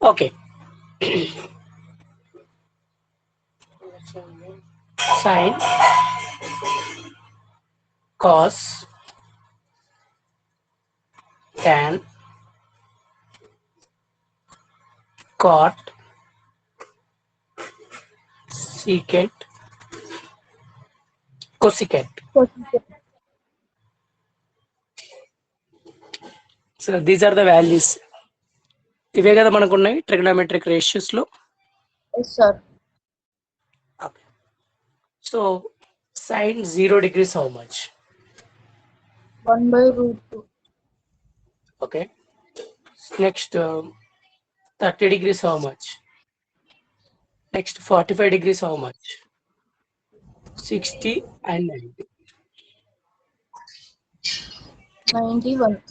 Okay. Sine, cos, tan, cot, secant, cosecant. Cosecant. So these are the values. ఇవే కదా మనకు ఉన్నాయి trigonometric ratios లో. Yes, sir. Okay. So sine 0 degrees how much? 1/√2. Okay. Next 30 degrees how much? Next 45 degrees how much? 60 and 90. 91.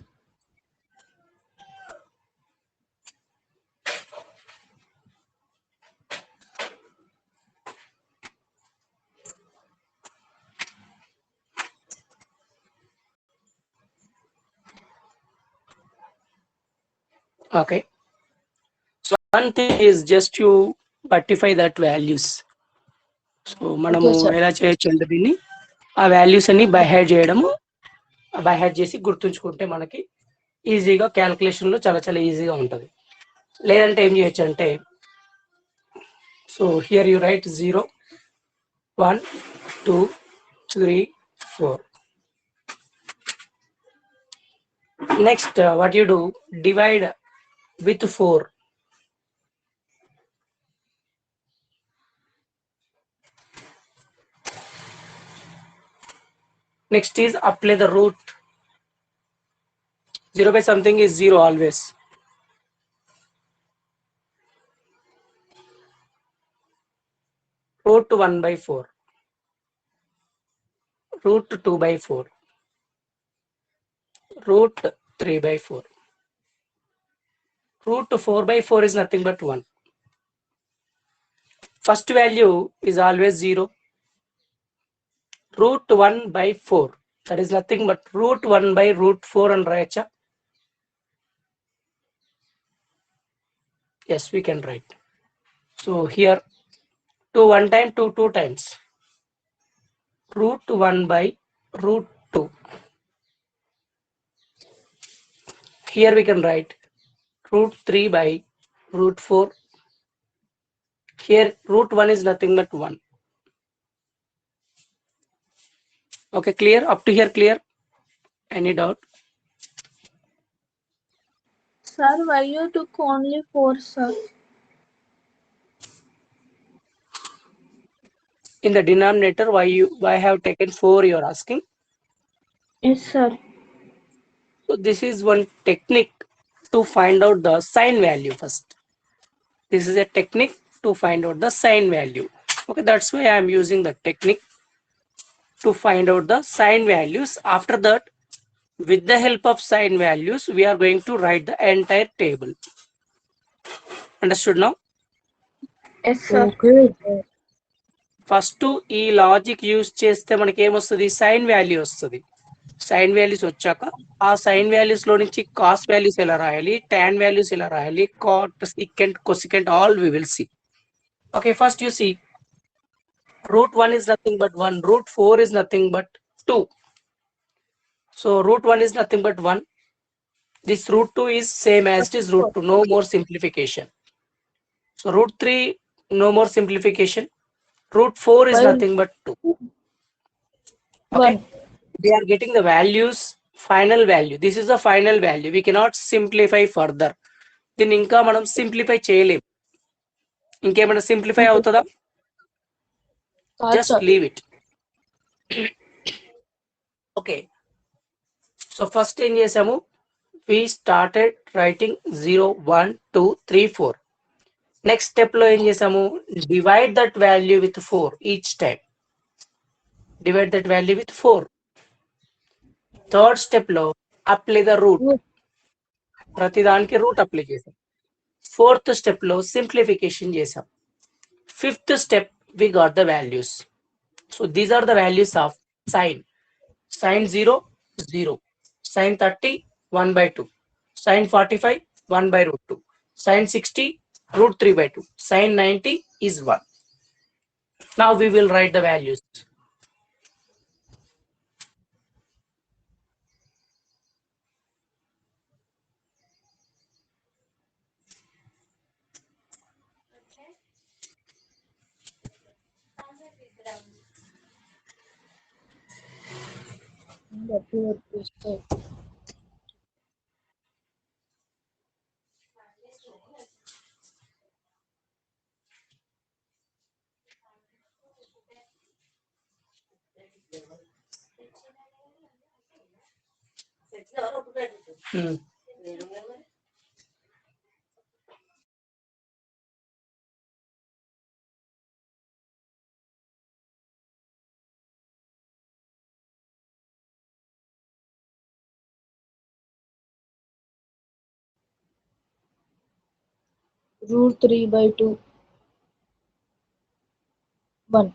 Okay. So one thing is just to rectify that values. So మనము Okay, sir. ఎలా చేయొచ్చు అంటే దీన్ని ఆ values అన్ని by heart చేయడము, by heart చేసి గుర్తుంచుకుంటే మనకి ఈజీగా క్యాల్కులేషన్ లో చాలా చాలా ఈజీగా ఉంటుంది. లేదంటే ఏం చేయొచ్చు అంటే, so here you right 0 1 2 3 4. Next what you do, divide with 4. Next is apply the root. 0 by something is 0 always. Root 1 by 4, root 2 by 4, root 3 by 4, root 4 by 4 is nothing but 1. First value is always 0. Root 1 by 4, that is nothing but root 1 by root 4 and racha. Yes, we can write. So here 2 1 time, 2 2 times, root 1 by root 2. Here we can write root 3 by root 4. Here root 1 is nothing but 1. Okay, clear? Up to here clear? Any doubt? Sir, why you took only 4, sir? In the denominator, why have taken 4, you are asking? Yes, sir. So this is one technique to find out the sign value first. This is a technique to find out the sign value. Okay, that's why I am using the technique to find out the sign values. After that, with the help of sign values, we are going to write the entire table. Understood now? Yes, sir. Okay. First ఈ logic use చేస్తే మనకి ఏమొస్తుంది, sign value వస్తుంది. Sign values వచ్చాక ఆ sign values లో నుంచి cos values ఎలా రాయాలి, టాన్ వాల్యూస్ ఎలా రాయాలి, cot, secant, cosecant, all we will see. Okay, first you see root 1 is nothing but 1, root 4 is nothing but 2. So root 1 is nothing but 1. This root 2 is same as it is root 2, no more simplification. So root 3, no more simplification. Root 4 is Why? nothing but 2. Okay, 1. we are getting the values, final value. This is the final value. We cannot simplify further. దీన్ని ఇంకా మనం simplify చేయలేం. ఇంకేమైనా simplify అవుతుందా? Just leave it. Okay, so first ఏం చేసాము, we started writing 0 1 2 3 4. Next step లో ఏం చేసాము, divide that value with 4 each time. Divide that value with 4. Third step లో అప్లై ద రూట్. ప్రతి దానికి రూట్ అప్లై చేసాం. ఫోర్త్ స్టెప్ లో సింప్లిఫికేషన్ చేసాం. Fifth step we got the values. So these are the values of sine. Sine 0 0, sine 30 1/2, sine 45 1/√2, Sine 60 root 3 by 2. Sine 90 is 1. Now we will write the values. Hmm. Root 3 by 2. 1.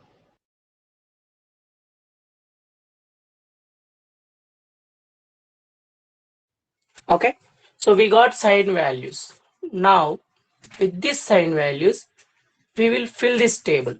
Okay, so we got sine values. Now with these sine values, we will fill this table.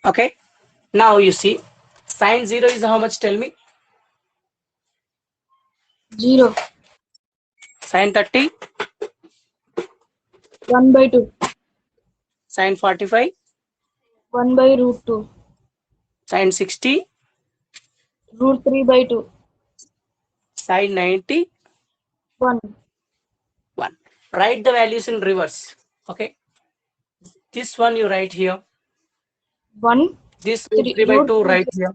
Okay, now you see sine 0 is how much? Tell me. 0. Sine 30, 1 by 2. sine 45, 1 by root 2. sine 60, Root 3 by 2. sine 90, 1. 1. Write the values in reverse. Okay, this one you write here. 1. This root 3 by Root 2 3. right here.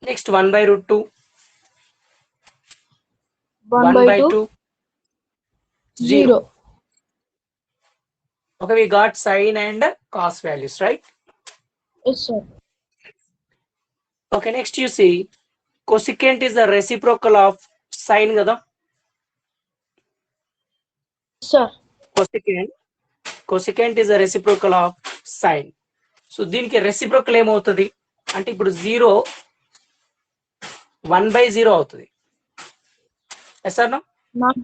Next 1 by root 2. 1 1 by by 2. 2. 0. 0. Okay, we got sine and cos values, right? Yes, sir. Okay, next you see cosecant is the reciprocal of sine kada. Sir. Cosecant is a reciprocal of sine. So దీనికి reciprocal ఏమవుతుంది అంటే ఇప్పుడు 0 1 by 0 అవుతుంది. Yes or no? Not.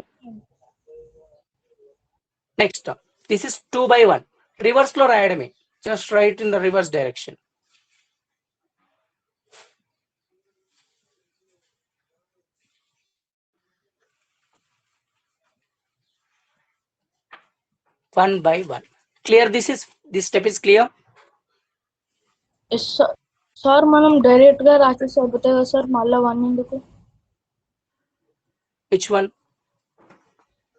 Next, this is 2 by 1. Reverse లో రాయడమే. Just write in the reverse direction. One by one. Clear? This step is clear? Yes, sir. Sir మనం direct గా రాసేసి అయిపోతాయి కదా సార్ మళ్ళీ 1 ఎందుకు Which one?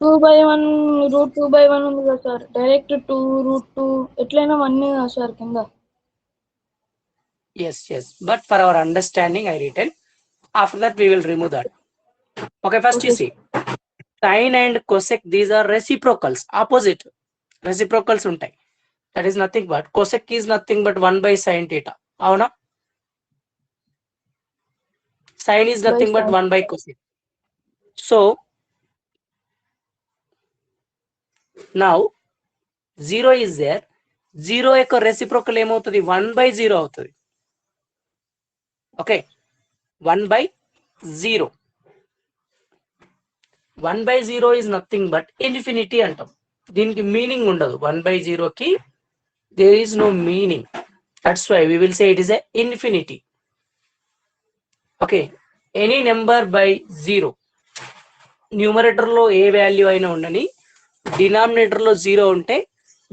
2 by 1 root 2 by 1 ఉంది కదా సార్ డైరెక్ట్ 2 root 2 ఎట్లయినా 1 కదా సార్ కింద Yes. But for our understanding, I written. After that, we will remove that. Okay, first you see. Sine and cosec, these are reciprocals, opposite reciprocals ఉంటాయి. That is nothing but cosec is nothing but 1 by sin theta. అవునా? Sine is nothing but 1 by cosec. So now 0 is there. 0 యొక్క reciprocal ఏమవుతుంది? 1 by 0 అవుతుంది. Okay, 1 by 0. 1 by 0 is nothing but infinity అంటాం. దీనికి meaning ఉండదు. 1 by 0 కి there is no meaning. That's why we will say it is a infinity. Okay, any number by 0, numerator లో ఏ value అయినా ఉండని, డినామినేటర్ లో 0 ఉంటే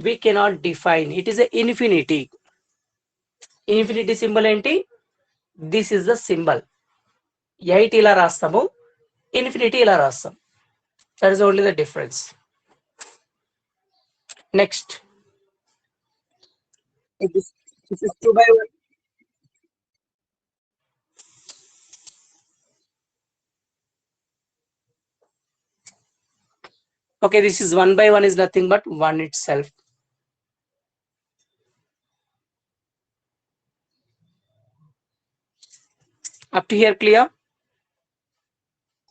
we cannot define. It is a infinity. Infinity symbol ఏంటి? This is the symbol. 8 ఇలా రాస్తాము, infinity ఇలా రాస్తాం. That is only the difference. Next, this is 2 by 1. Okay, this is 1 by 1 is nothing but 1 itself. Up to here clear?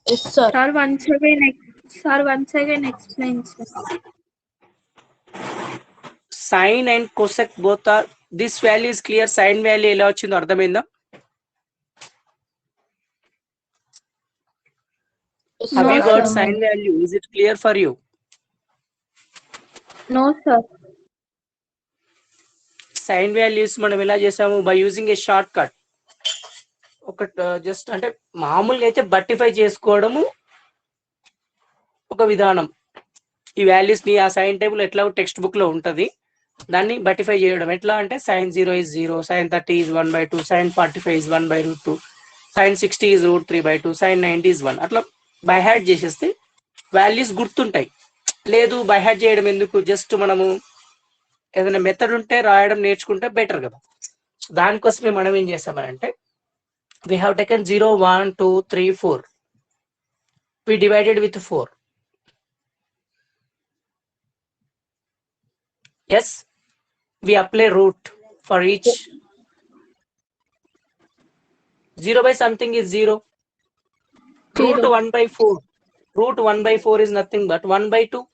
Yes, sir. Sir, once again explain, sir. Sine and cosec both are, this value is clear. Sine value ఎలా వచ్చిందో అర్థమైందా? Yes, Have No, you sir. got sir. sine value? Is it clear for you? No, sir. Sine values మనం ఎలా చేసాము? By using a shortcut. ఒక just అంటే మామూలుగా అయితే బట్టిఫై చేసుకోవడము ఒక విధానం. ఈ వాల్యూస్ ని ఆ సైన్ టేబుల్ ఎట్లా టెక్స్ట్ బుక్ లో ఉంటది, దాన్ని బట్టిఫై చేయడం ఎట్లా అంటే sin 0 is 0, sin 30 is 1/2, sin 45 is 1/2, sin 60 is √3/2, sin 90 is 1. అట్లా బై హ్యాడ్ చేసేస్తే వాల్యూస్ గుర్తుంటాయి. లేదు బై హ్యాడ్ చేయడం ఎందుకు, జస్ట్ మనము ఏదైనా మెథడ్ ఉంటే రాయడం నేర్చుకుంటే బెటర్ కదా. దానికోసమే మనం ఏం చేస్తామంటే we have taken 0, 1, 2, 3, 4. We divided with 4. Yes, we apply root for each. 0 by something is 0. Root 1/4. Root 1/4 is nothing but 1/2.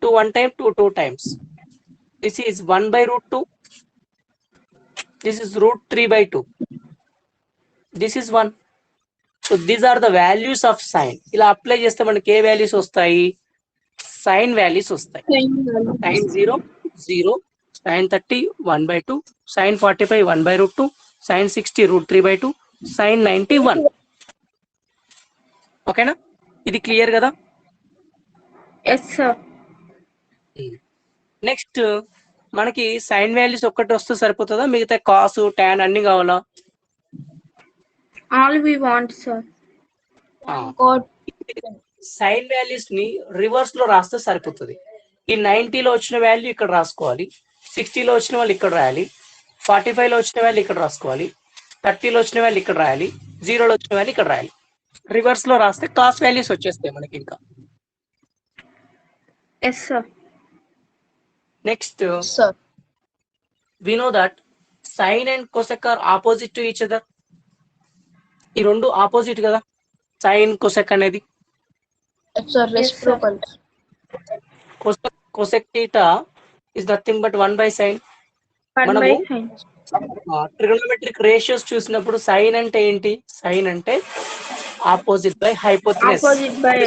2 1 time, 2 2 times. This is 1/√2. This is √3/2. This is 1. So these are the values of sine. ఇలా apply చేస్తే మనకి ఏ values వస్తాయి? Sign values వస్తాయి. sin 0 0, sin 30 1/2, sin 45 1/√2, sin 60 √3/2, sin 90 1. ఓకేనా? ఇది clear కదా? Yes, sir. Next మనకి sign values ఒక్కటి వస్తే సరిపోతుందా, మిగతా కాస్ టాన్ అన్ని కావాలా? All we want, sir. God. Sign values ని రివర్స్ లో రాస్తే సరిపోతుంది. ఈ 90లో వచ్చిన వాల్యూ ఇక్కడ రాసుకోవాలి, 60లో వచ్చిన వాళ్ళు ఇక్కడ రాయాలి, 45లో వచ్చిన వాళ్ళు ఇక్కడ రాసుకోవాలి, 30లో వచ్చిన వాళ్ళు ఇక్కడ రాయాలి, 0లో వచ్చిన వాళ్ళు ఇక్కడ రాయాలి. రివర్స్ లో రాస్తే కాస్ వాల్యూస్ వచ్చేస్తాయి మనకి. ఇంకా Yes, sir. Next Sir. we know that sine and cosec are opposite to each other. ఈ రెండు ఆపోజిట్ కదా, సైన్ కొసెక్ అనేది. Yes, sir. Reciprocals. cosec theta is nothing but 1/sin. 1/sin. Trigonometric ratios చూసినప్పుడు sine అంటే ఏంటి? Sine అంటే opposite by hypotenuse. Opposite by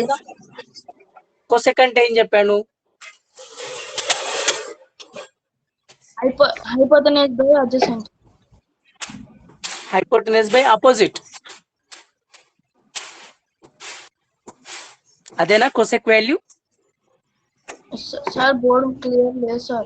cosec అంటే ఏం చెప్పాను? Hypotenuse by adjacent. Hypotenuse by opposite. అదేనా cosec value? Yes, sir. Sir, board clear లేదు sir.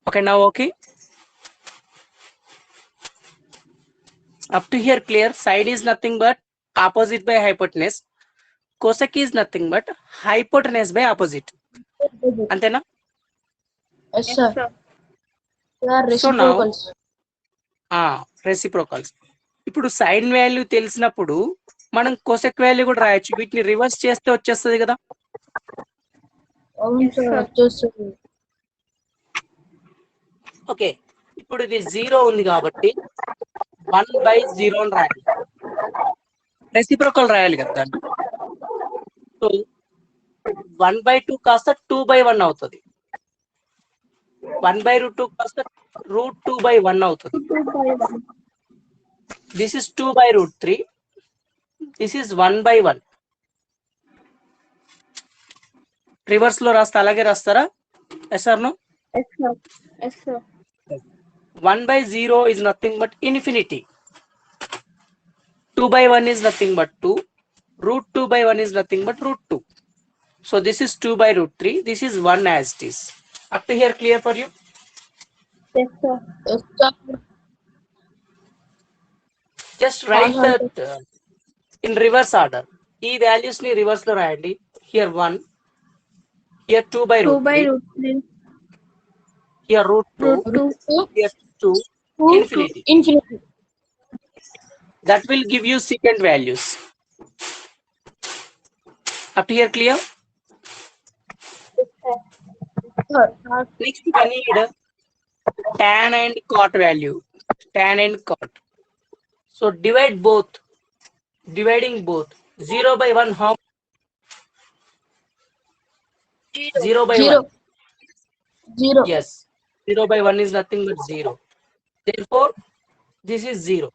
Okay, now okay. Up to here clear. Sine is nothing but opposite by hypotenuse. Cosec is nothing but hypotenuse by opposite. అంతేనా? Yes, sir. They are So now, reciprocals. Reciprocals. ఇప్పుడు sign value తెలిసినప్పుడు మనం cosec value కూడా రాయొచ్చు. వీటిని reverse చేస్తే వచ్చేస్తుంది కదా. అవును sir. వచ్చేస్తుంది. ఓకే, ఇప్పుడు ఇది 0 ఉంది కాబట్టి 1/0 అని రాయాలి. రెసిప్రోకల్ రాయాలి కదా దాన్ని. సో 1/2 కాస్త 2/1 అవుతుంది. 1/√2 కాస్త √2/1 అవుతుంది. This is 2/√3. This is 1/1. Reverse లో రాస్తే అలాగే రాస్తారా? Yes or no? Yes, sir. Yes, sir. 1/0 is nothing but infinity. 2/1 is nothing but 2. √2/1 is nothing but √2. So this is 2/√3. This is 1 as it is. Up to here clear for you? Yes, sir. Yes, sir. Just write that in reverse order. ఈ values ని reverse లో రాయండి. Here 1, here 2/√3, 2/√3. here √2, √2. here 2, infinity. Infinity. that will give you secant values. Up to here clear? Sir, Next we need tan and cot value. Tan and cot. So divide both. Dividing both. 0 by 1 how? 0 by 1. 0. Yes. 0 by 1 is nothing but 0. Therefore, this is 0.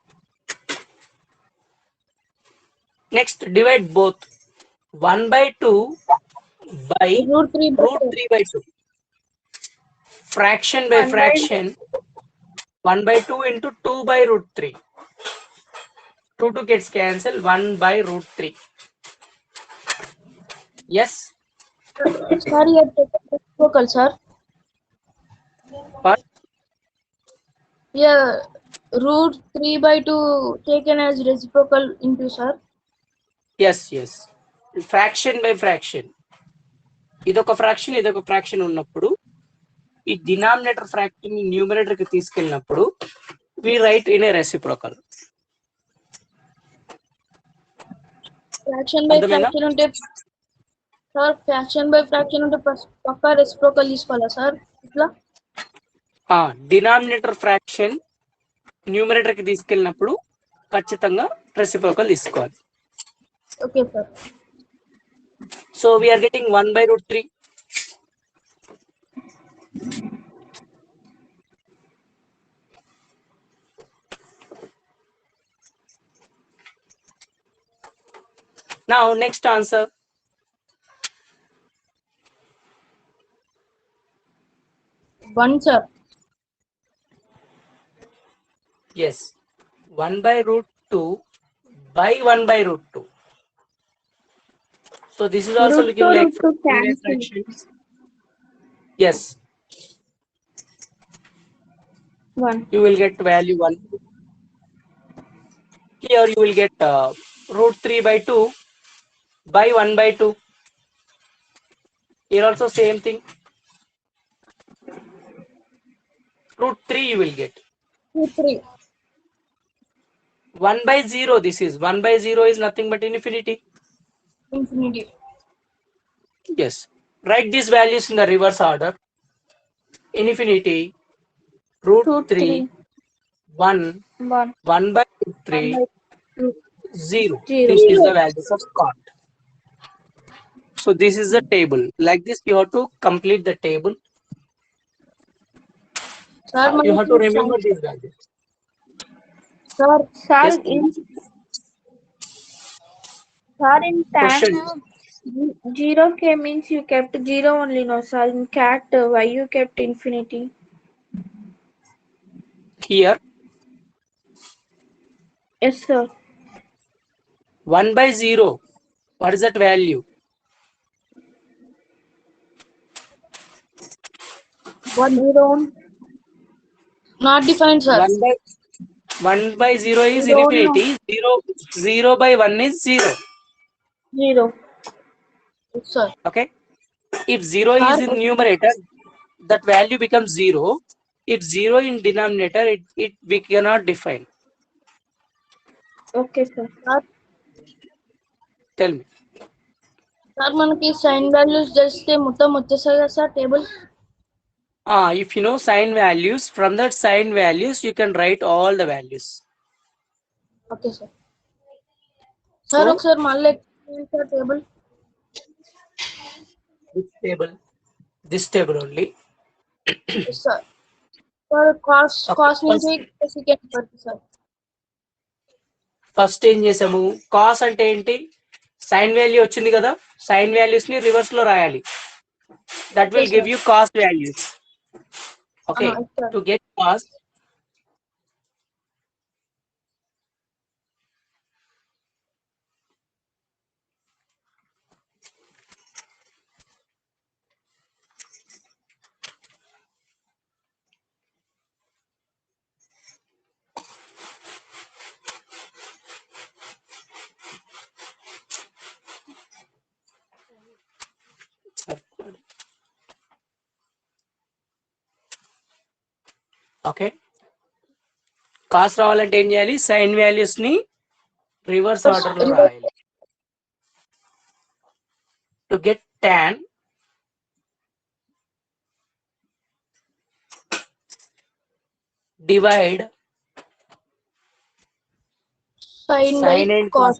Next, divide both. 1 by 2 by Root 3 by root 2. 3 by 2. Fraction by 1 by fraction. 1 by 2 into 2 by root 3. 2 gets cancelled. 1 by root 3. Yes. Sir, you have taken reciprocal, sir. What? Yeah, root 3 by 2 taken as reciprocal into, sir. Yes, yes. Fraction by fraction. ఇదొక fraction ఇదొక fraction ఉన్నప్పుడు ఈ denominator fraction ని numerator కి తీసుకెళ్ళినప్పుడు we write in a reciprocal. Fraction by అర్థమైందా? fraction ఉంటే sir fraction by fraction ఉంటే పక్కా రెసిప్రోకల్ తీసుకోవాలా సార్ ఇట్లా డినామినేటర్ ఫ్రాక్షన్ న్యూమరేటర్ కి తీసుకెళ్ళినప్పుడు ఖచ్చితంగా రెసిప్రోకల్ తీసుకోవాలి. Okay sir. So we are getting 1 by root 3. Now next answer. One, sir. Yes. 1 by root 2 by 1 by root 2. So this is also root looking 2 like root 2 cancel. fractions. Yes. 1. You will get value 1. Here you will get root 3 by 2 by 1 by 2. Here also same thing. Root 3 you will get. 2, 3. 1 by 0 this is. 1 by 0 is nothing but infinity. Infinity. Yes. Write these values in the reverse order. Infinity, root 3, 1, 1. 1 by root 3, 1 by root 0. 0. This is the values of cot. So this is the table. Like this you have to complete the table. Sir, You have to remember these values. Sir, Yes, in tan question. 0k means you kept 0 only, no sir. In cat why you kept infinity? Here Yes sir. 1 by 0. What is that value? 1, 0. Not defined, sir. 1 by 0 is Zero, infinity. 0 by 1 is 0. 0. Yes, sir. Okay. If 0 is in numerator, that value becomes 0. If 0 in denominator, we cannot define. Okay sir. Tell me. Sir మనకి sign values చేస్తే మొత్తం వచ్చేసాయి కదా sir table. If you know sign values, from that sign values you can write all the values. Okay sir. Sir So, ఒకసారి మళ్ళీ sir table. this table, this table only. Sir sir cost నుంచి second పడుతుంది sir. First ఏం చేసాము, cos అంటే ఏంటి, sign value వచ్చింది కదా, సైన్ వాల్యూస్ ని రివర్స్ లో రాయాలి. That will give you cost values. Okay, to get cost okay, cost రావాలంటే ఏం చేయాలి, సైన్ వాల్యూస్ ని రివర్స్ ఆర్డర్ లో రాయాలి. To get tan, divide Sin by sin and cos.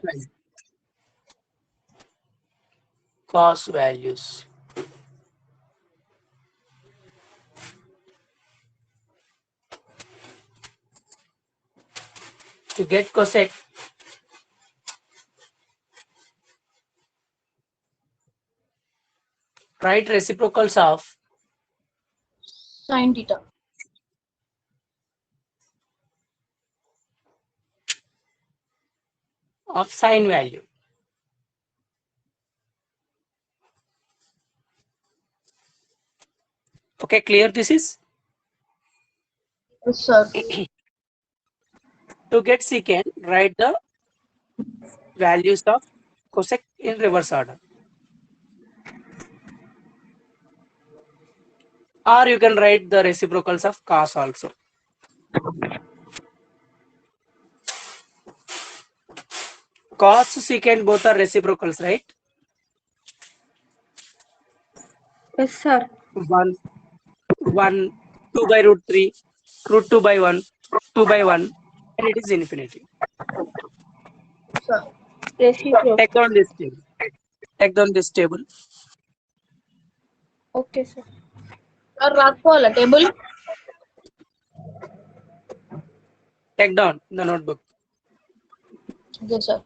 cos values. To get cosec, write reciprocals of Sin theta. sin value. Okay, clear this is? Yes, sir. To get secant, write the values of cosec in reverse order. Or you can write the reciprocals of cos also. Cos, secant both are reciprocals, right? Yes, sir. 1, 2 by root 3, root 2 by 1, 2 by 1, and it is infinity. Sir. Reciprocal. Take down this table. Take down this table. Okay, sir. Sir, రాసుకోవాలా table? Take down the notebook. Okay, sir.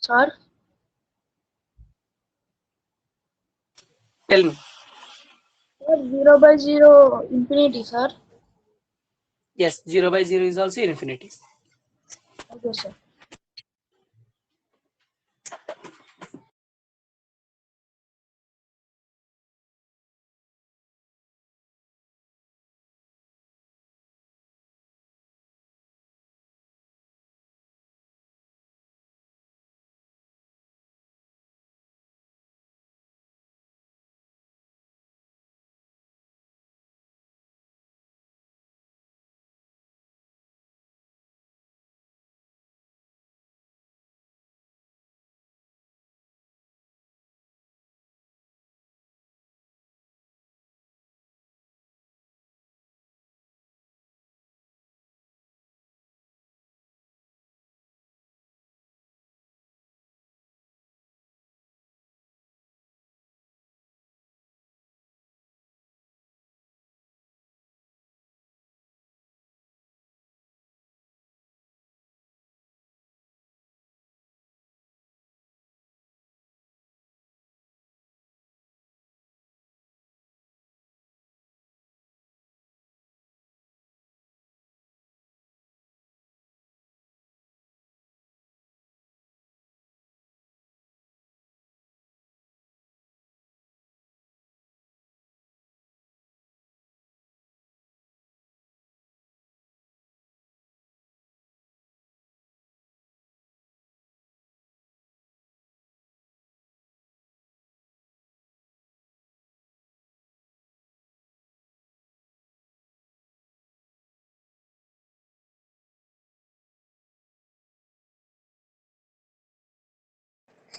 Sir, Tell me. sir, 0 by 0 infinity, sir. Yes, 0 by 0 is also infinity. Okay, sir.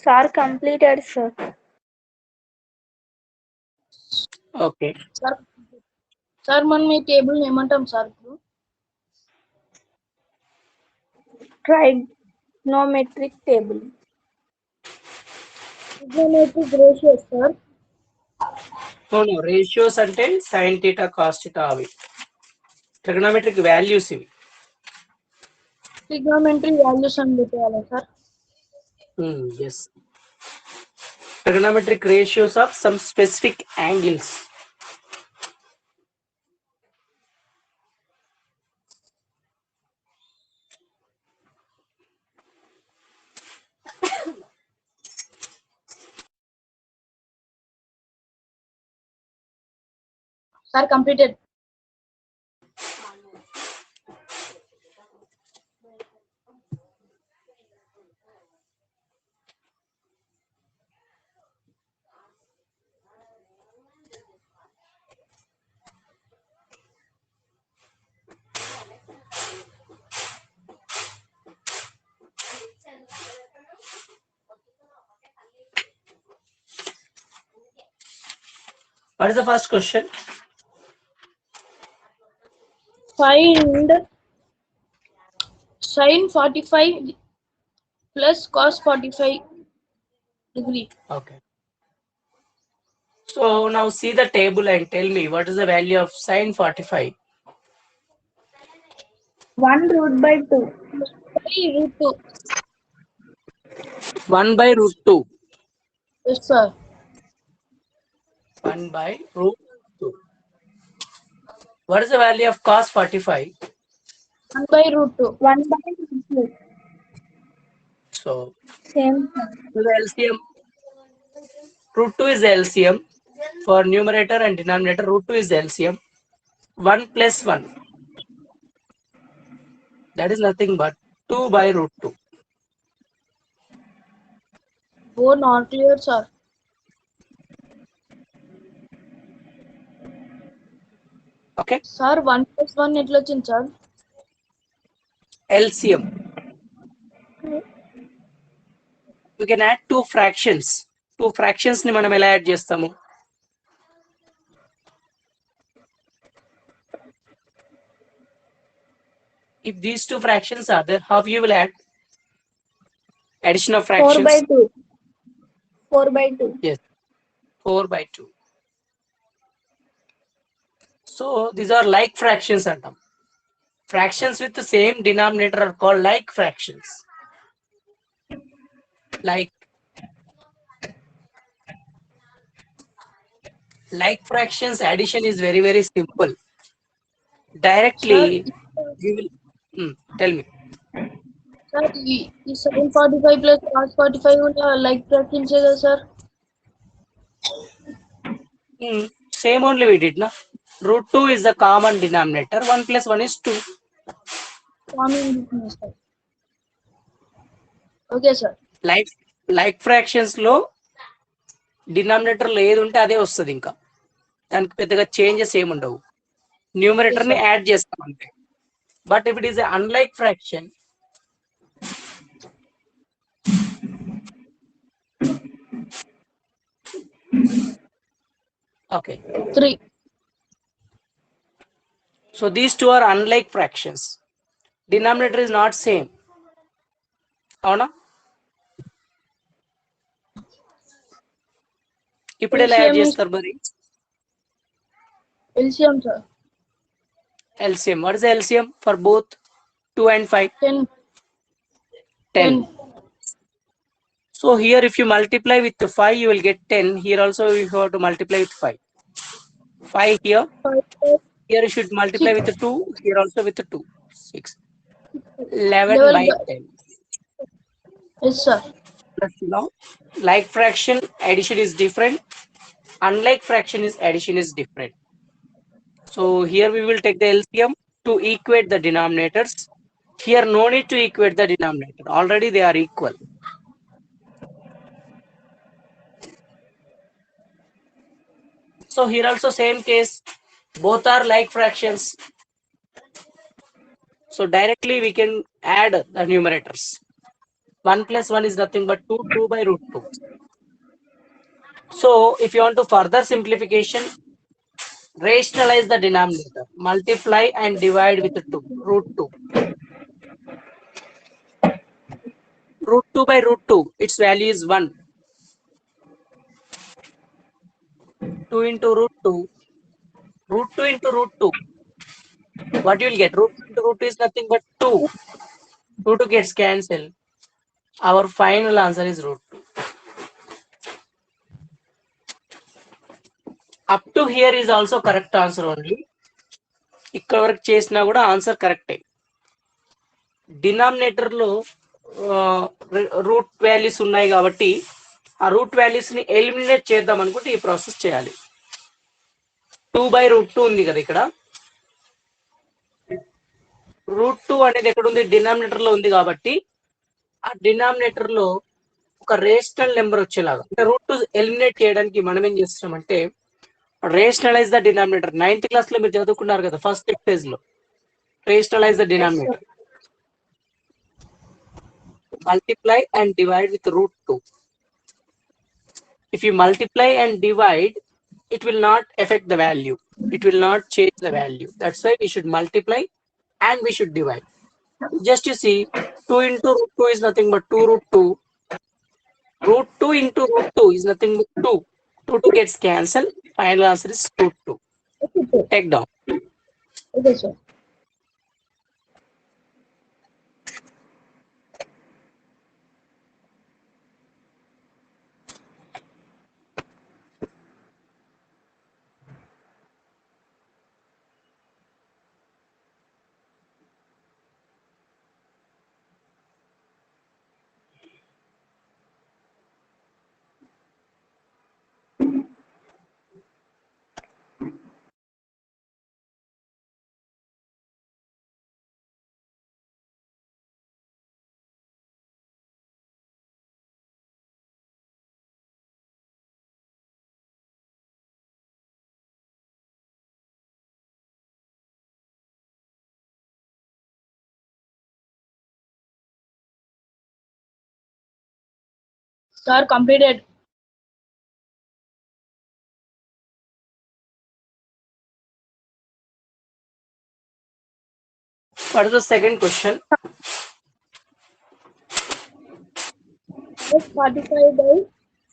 Sir completed, sir. Okay. Sir sir మనం ఈ table ఏమంటాం sir ఇప్పుడు? Trigonometric table. Trigonometric ratios sir. అవును, ratios అంటే sine theta cos theta అవి. Trigonometric values ఇవి. Trigonometry values అని పెట్టాలి sir. Yes. Trigonometric ratios of some specific angles. Sir completed. What is the first question? Find sin 45 plus cos 45 degree. Okay. So now see the table and tell me what is the value of sin 45. 1 root by 2. Root 2. 1 by root 2. Yes sir. 1 by root 2. What is the value of cos 45? 1 by root 2. 1 by root 2. So Same. the LCM. Root 2 is the LCM. For numerator and denominator, root 2 is the LCM. 1 plus 1. That is nothing but 2 by root 2. Oh, not clear sir. Okay. Sir 1 plus 1 ఎట్లా వచ్చింది sir? LCM. We can add two fractions. Two fractions ని మనం ఎలా add చేస్తాము? If these two fractions are there, how you will add? Addition of 4 fractions. by 2. 4 by 2. Yes. 4 by 2. So these are like fractions antam. Fractions with the same denominator are called like fractions. Like fractions addition is very, very simple. Directly we will tell me. Sir, ఈ sin 45 plus cos 45 కూడా like fractions కదా sir? Same only we did, na? Root 2 is the common denominator. 1 plus 1 is 2. Common difference sir. Okay sir. Like fractions లో denominator లో ఏది ఉంటే అదే వస్తుంది, ఇంకా దానికి పెద్దగా చేంజెస్ ఏమి ఉండవు. న్యూమరేటర్ ని యాడ్ చేస్తాం అంతే. But if it is unlike fraction, okay, 3. so these two are unlike fractions. Denominator is not same. అవునా? ఇప్పుడు ఎలా యాడ్ చేస్తారు మరి? LCM sir. LCM. What is the LCM for both 2 and 5? 10. So here if you multiply with 5, you will get 10. Here also you have to multiply with 5. 5 here. 5. Here you should multiply 6. with 2. Here also with 2. 6. 11 by 10. Yes sir. Plus now, like fraction addition is different. Unlike fraction is addition is different. So here we will take the LCM to equate the denominators. Here no need to equate the denominator. Already they are equal. So here also same case. Both are like fractions. So directly we can add the numerators. 1 plus 1 is nothing but 2, 2 by root 2. So if you want to further simplification, rationalize the denominator, multiply and divide with 2, root 2. Root 2 by root 2, its value is 1. 2 into root 2, root 2 into root 2. What you will get? Root into root 2 is nothing but 2. 2 2 gets cancelled. Our final answer is root 2. Up to here is also correct answer only. ఇక్కడ వరకు చేసినా కూడా answer కరెక్టే. Denominator లో root values ఉన్నాయి కాబట్టి ఆ root values ని ఎలిమినేట్ చేద్దాం అనుకుంటే ఈ ప్రాసెస్ చేయాలి. 2 by root 2 ఉంది కదా ఇక్కడ. రూట్ 2 అనేది ఎక్కడ ఉంది? డినామినేటర్ లో ఉంది కాబట్టి ఆ డినామినేటర్ లో ఒక రేషనల్ నెంబర్ వచ్చేలాగా, అంటే రూట్ 2 ఎలిమినేట్ చేయడానికి మనం ఏం చేస్తున్నామంటే rationalise the denominator. 9th class లో మీరు చదువుకున్నారు కదా ఫస్ట్ పేజ్ లో, rationalise the denominator. Multiply and divide with root 2. If you multiply and divide, it will not affect the value. It will not change the value. That's why we should multiply and we should divide. Just you see, 2 into root 2 is nothing but 2 root 2. Root 2 into root 2 is nothing but 2. 2 2 gets cancelled. Final answer is root 2. Okay, Take down. okay, sir. Sir, completed. What is the second question? 45 by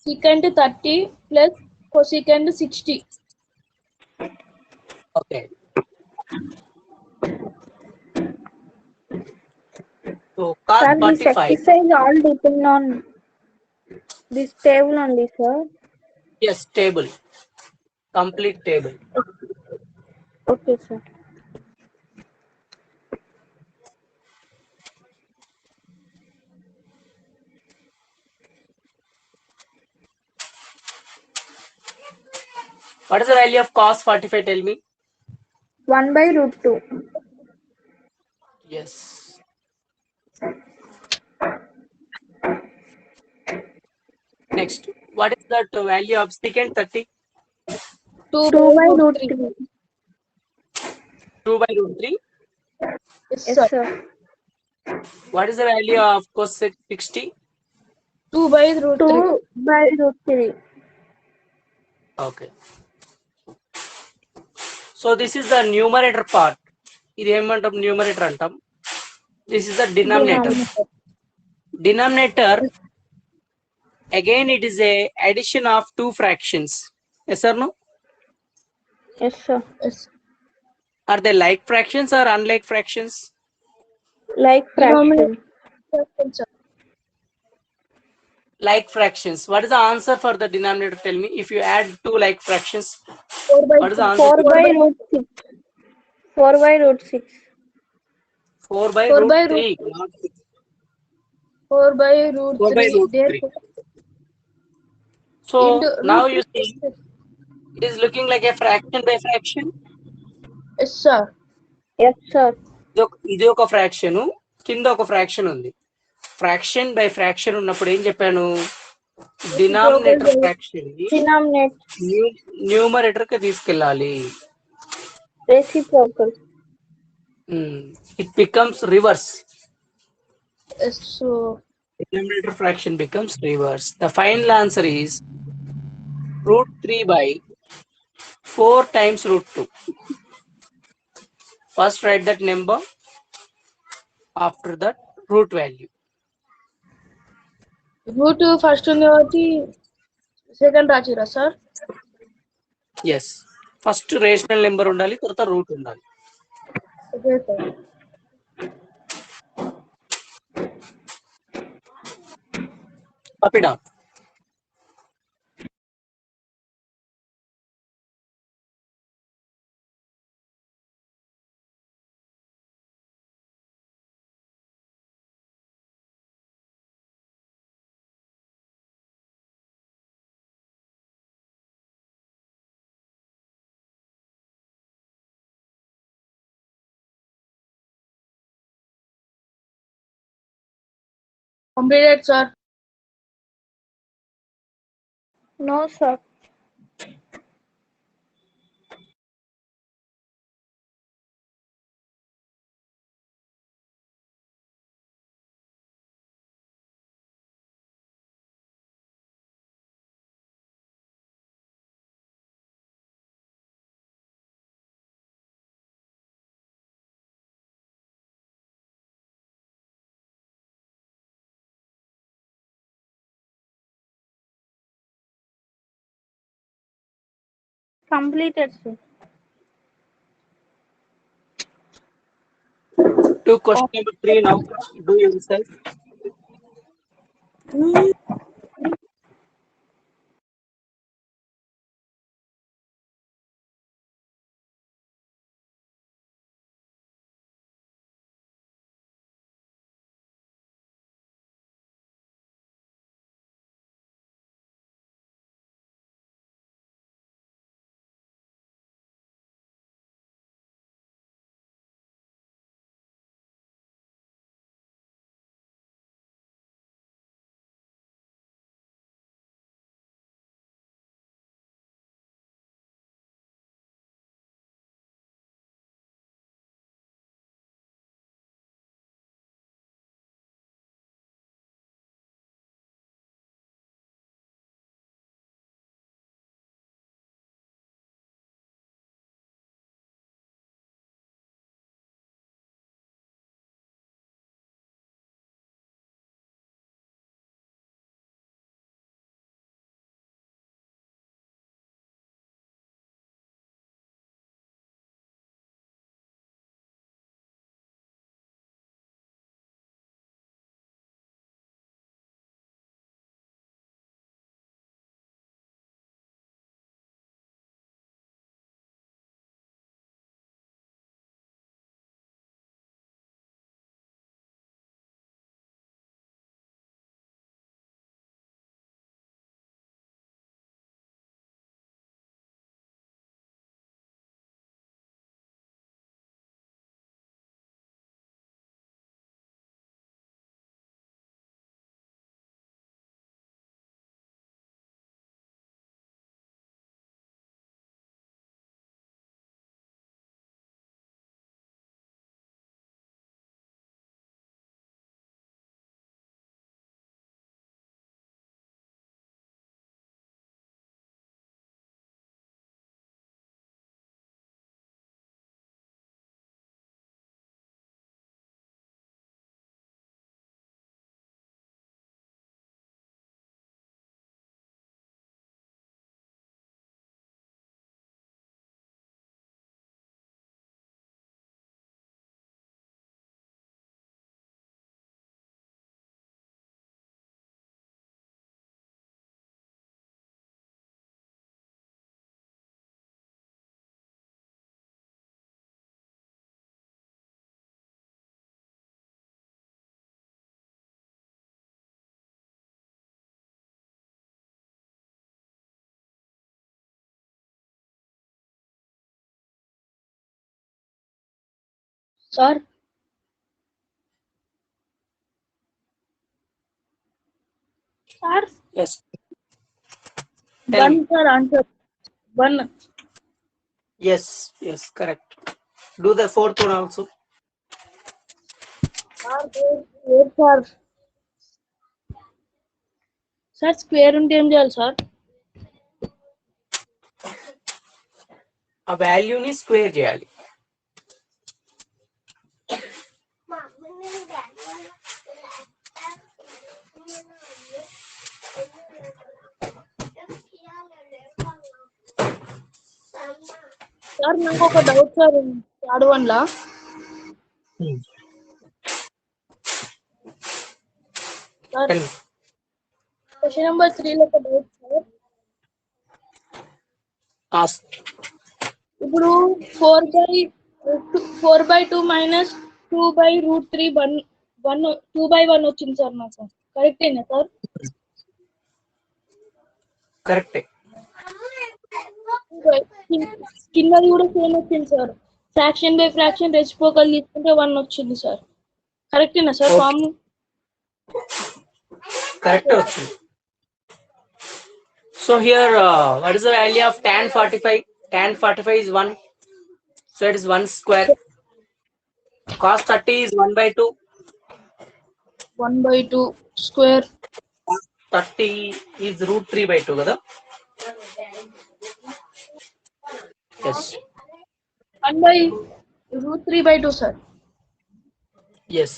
secant 30 plus cosecant 60. Okay. So cos Sir, this 45. exercise all depend on this table only, sir. Yes, table. Complete table. Okay, sir. What is the value of cos 45? Tell me. 1 by root 2. Yes. Next, what is that value of secant 30? 2 2 by root 3. 3. 2 by root 3. Yes, Yes, sir. sir. What is the value of cosec 60? 2 by root 3. 2 by root 3. Okay. So this is the numerator part. ఇది ఏమంటాం? Numerator అంటాం. This is the denominator. Denominator, again it is a addition of two fractions. Yes or no? Yes, sir. Yes. Are they like fractions or unlike fractions? Like fraction. Sir. Like fractions. What is the answer for the denominator? Tell me. If you add two like fractions, 4 by what is the answer? 4 by root 6. 4 by root 6. 4 by 4 root by 3. Not 6. 4 by root 4 by 3. root 3. Therefore, So into now root you see, it is looking like a fraction by fraction. yes, sir. Yes, sir. ఇది ఒక fraction, కింద ఒక fraction ఉంది. Fraction by fraction ఉన్నప్పుడు ఏం చెప్పాను? Denominator fraction Denominator. Numerator కి తీసుకెళ్ళాలి. Reciprocal. It becomes reverse. Yes, so Denominator fraction becomes reverse. The final answer is root 3 by 4 times root 2. First write that number, after that root value. Root first ఉంది కాబట్టి second రాచిరా sir. Yes. First rational number undali, tarvata root undali. Okay sir. Up it up. Completed sir. No, sir. Completed, sir. To question number 3 now. Do yourself. Sir sir Yes. Tell one me. Sir answer 1. Yes, yes, correct. Do the fourth one also. Sir 8 sir. Sir square ఉంటే ఏం చేయాలి sir? ఆ వాల్యూని square చేయాలి. Sir నాకు ఒక doubt sir third one లా. Sir question number 3 లో ఒక డౌట్ సార్. ఇప్పుడు 4/2 మైనస్ 2/√3 2/1 వచ్చింది సార్ నాకు. కరెక్టేనా సార్? కరెక్టే. కిందది కూడా సేమ్ వచ్చింది sir. Fraction by fraction reciprocal తీసుకుంటే 1 వచ్చింది సార్. కరెక్టేనా సార్? Okay. ఫార్మ్ కరెక్ట్ వచ్చింది. So here what is the value of tan 45? Tan 45 is 1, so it is 1 square. Cos 30 is 1/2. 1/2 square. 30 is √3/2 కదా. Yes. 1/√3/2 sir. Yes.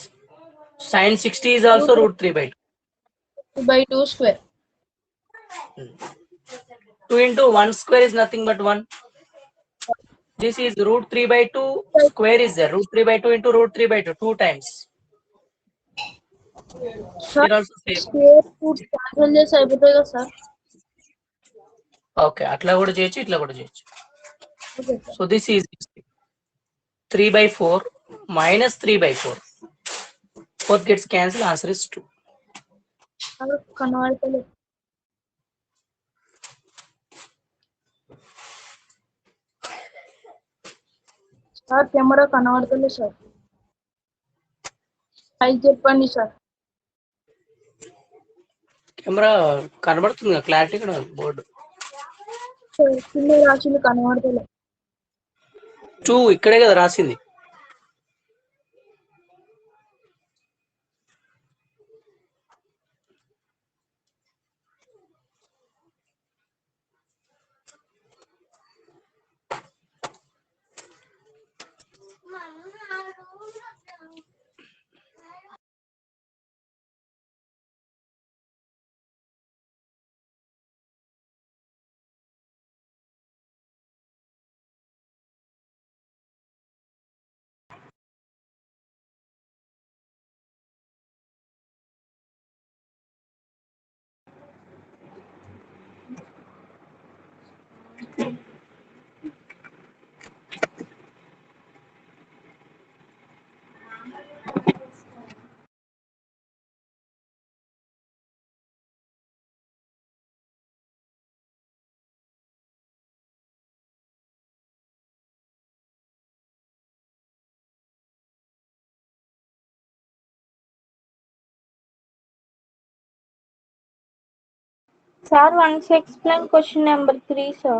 Sin 60 is also √3/2. 2/2 square. 2 into 1 square is nothing but 1. This is √3/2 square is there. √3/2 into √3/2 2 times. Here also same. Square root cancel చేసి అయిపోతాయి కదా sir? Okay, అట్లా కూడా చేయొచ్చు, ఇట్లా కూడా చేయొచ్చు. Okay sir. So this is 3/4 minus 3/4. Both gets cancelled. Answer is 2. కనబడతలేదు సార్. కెమెరా కనబడతలేదు సార్. సైజ్ చెప్పండి సార్. కెమెరా కనబడుతుంది కదా, క్లారిటీ కూడా బోర్డు. కింద రాసింది కనబడతలేదు. 2 ఇక్కడే కదా రాసింది. Sir, once explain question number 3, sir.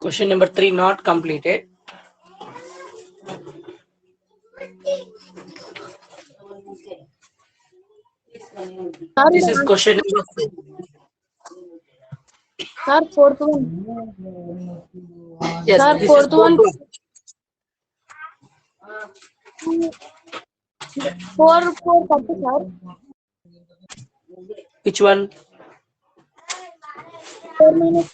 Question number 3 not completed. This is question number 4. Sir fourth one. Yes, Sir, this is fourth one. board 4 30 sir. Which one? 4 minus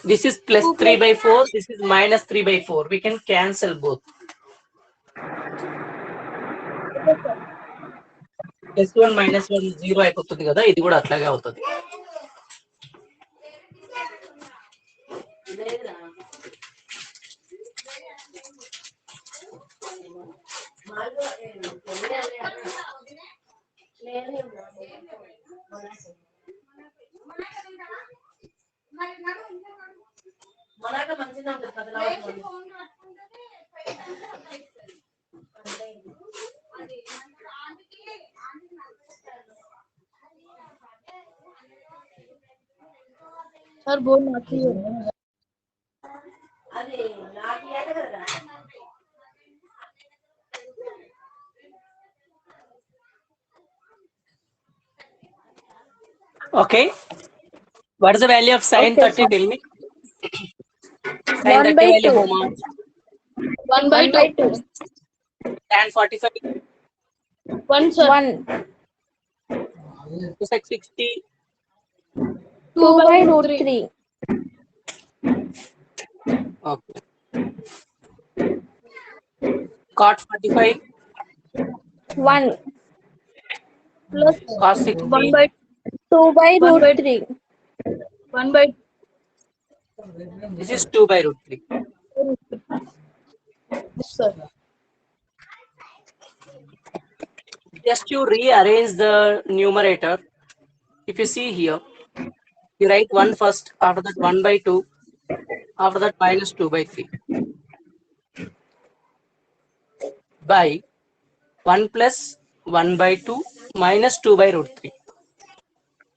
This is plus 3/4. This is minus 3/4. We can cancel both. +1 -1 0 అయిపోతుంది కదా, ఇది కూడా అట్లాగే అవుతుంది. Sir board నాకు Okay. What is the value of sine Okay, 30? sir. Tell me. Sine 1 30 by value 2. how much? 1 by 2. 2. Tan 45 1, sir. 1. cosec 60. 2 by root 3. Okay. Cot 45 1. Plus cos 60. 1 by 2 by 1 by root 3. 1 by This is 2 by root 3. yes, sir. Just to rearrange the numerator, if you see here, you write 1 first, after that 1 by 2, after that minus 2 by 3. By 1 plus 1 by 2 minus 2 by root 3.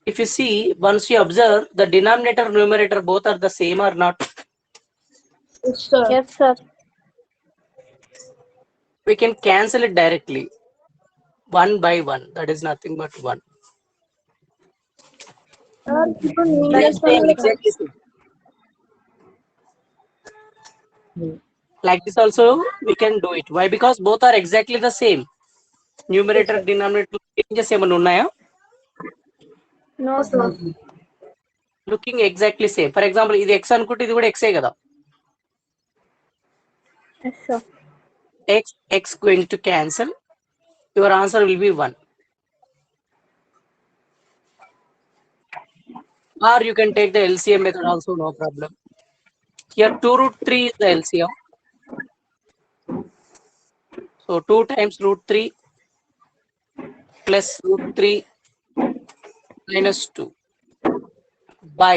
If you see, once you observe, the denominator numerator both are the same or not, Yes, sir. Yes, sir. we can cancel it directly. 1 by 1, that is nothing but 1. Sir, ఇప్పుడు నేను That is చేస్తాను same, కదా. exactly same. Like this also, we can do it. Why? Because both are exactly the same. Numerator, denominator changes ఏమైనా ఉన్నాయా? No, sir. Looking exactly same. For example, ఇది x అనుకుంటే ఇది కూడా x ఏ కదా. Yes, sir. X going to cancel. Your answer will be 1. Or you can take the LCM method also, no problem. Here 2 root 3 is the LCM. So 2 times root 3 plus root 3 minus 2 by,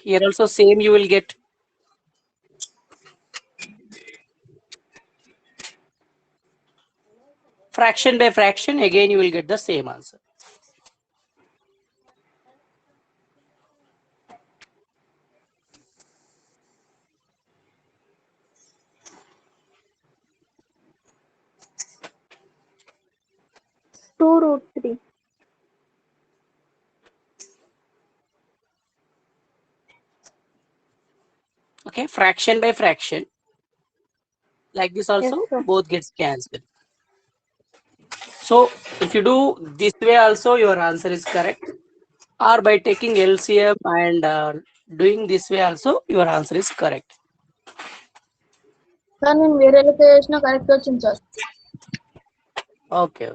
here also same you will get fraction by fraction, again you will get the same answer. Two root 3. Okay, fraction by fraction. Like this also, Yes, sir. both gets cancelled. So if you do this way also, your answer is correct. Or by taking LCM and doing this way also, your answer is correct. Sir నేను వేరే లెక్క చేసినా correct వచ్చింది sir. Okay.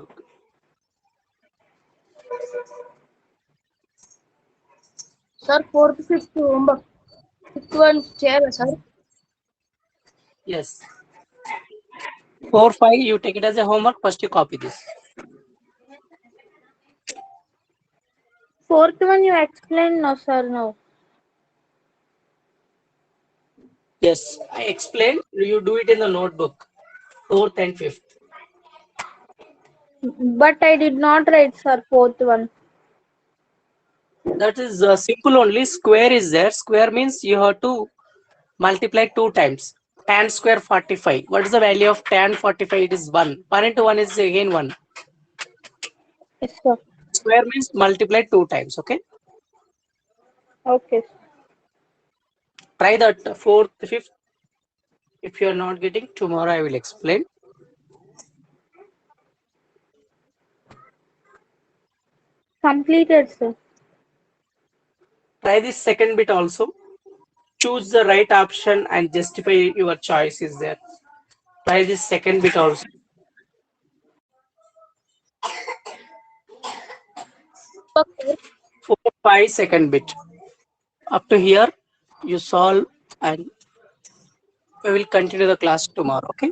Sir 4th 5th homework 6th one చేయాలా sir? Yes. 4, 5, you take it as a homework. First you copy this. 4th one you explained, no, sir, no. Yes, I explained. You do it in the notebook. 4th and 5th. But I did not write, sir, 4th one. That is simple only. Square is there. Square means you have to multiply 2 times. Tan square 45. What is the value of tan 45? It is 1. 1 into 1 is again 1. Yes, sir. Square means multiply 2 times. Okay. Okay. Try that 4th, 5th. If you are not getting, tomorrow I will explain. Completed, sir. Try this second bit also. Choose the right option and justify your choice is there. Try this second bit also. 4, 5 second bit. Up to here, you solve and we will continue the class tomorrow. Okay.